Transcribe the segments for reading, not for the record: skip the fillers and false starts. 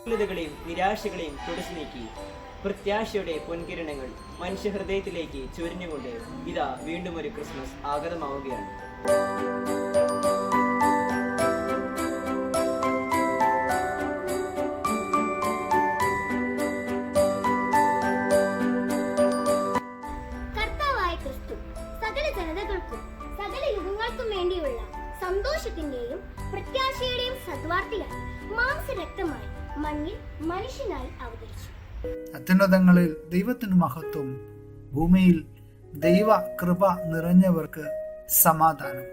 നിരാശകളെയും തുടച്ചു നീക്കി പ്രത്യാശയുടെ പൊൻകിരണങ്ങൾ മനുഷ്യഹൃദയത്തിലേക്ക് ചൊരിഞ്ഞുകൊണ്ട് ഇതാ വീണ്ടും ഒരു ക്രിസ്മസ് ആഗതമാവുകയാണ്. കർത്താവായ ക്രിസ്തു സകല ജനതകൾക്കും സകല യുഗങ്ങൾക്കും വേണ്ടിയുള്ള സന്തോഷത്തിന്റെയും പ്രത്യാശയുടെയും സദ്വാർത്തയായി മാംസരക്തമായി മണ്ണിൽ മനുഷ്യനായി അവതരിച്ചു. അത്യുന്നതങ്ങളിൽ ദൈവത്തിന് മഹത്വം, ഭൂമിയിൽ ദൈവ കൃപ നിറഞ്ഞവർക്ക് സമാധാനം.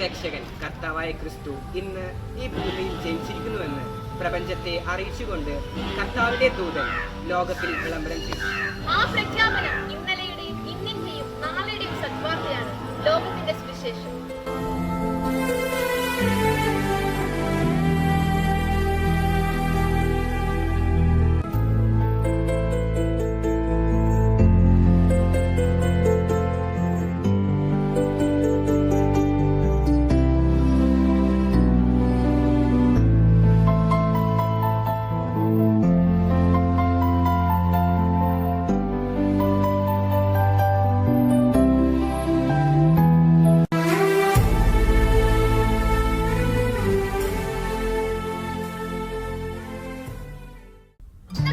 രക്ഷകൻ കർത്താവായ ക്രിസ്തു ഇന്ന് ഈ ഭൂമിയിൽ ജനിച്ചിരിക്കുന്നുവെന്ന് പ്രപഞ്ചത്തെ അറിയിച്ചുകൊണ്ട് കർത്താവിന്റെ ദൂതൻ ലോകത്തിൽ വിളംബരം ചെയ്തു. ആ പ്രഖ്യാപനം ഇന്നലെയുടെയും ഇന്നിന്റെയും നാളെയുടെയും സദ്വാർത്തയാണ് ലോകത്തിന്റെ സുവിശേഷം.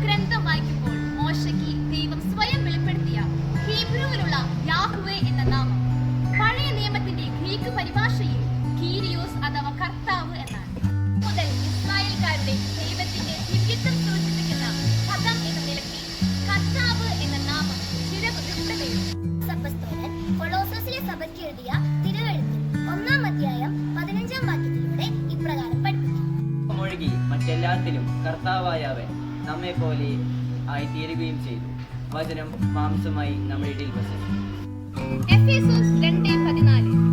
ഗ്രന്ഥം വായിക്കുമ്പോൾ മോശയ്ക്ക് ദൈവം സ്വയം വെളിപ്പെടുത്തിയ ഹീബ്രുവിലുള്ള യാഹ്വേ എന്ന നാമം പഴയ നിയമത്തിന്റെ ഗ്രീക്ക് പരിഭാഷയിൽ കീരിയോസ് അഥവാ കർത്താവ് എന്നാണ്. മുതൽ ഇസ്രായേൽക്കാരുടെ ദൈവത്തിന്റെ ദിവ്യത്വം സൂചിപ്പിക്കുന്ന പദം എന്ന നിലയ്ക്ക് കർത്താവ് എന്ന നാമം ചിരപ്രതിഷ്ഠതയും. കൊളോസസിലെ സഭയ്ക്ക് എഴുതിയ തിരുവെഴുത്തിൽ 1-ാം അധ്യായം 15-ാം വാക്യത്തിലൂടെ ഇപ്രകാരം പഠിപ്പിക്കും: ഒഴുകി മറ്റെല്ലാത്തിലും കർത്താവായവൻ നമ്മെ പോലെ ആയിത്തീരുകയും ചെയ്തു. വചനം മാംസമായി നമ്മുടെ ഇടയിൽ വസിച്ചു. എഫേസോസ് 2:14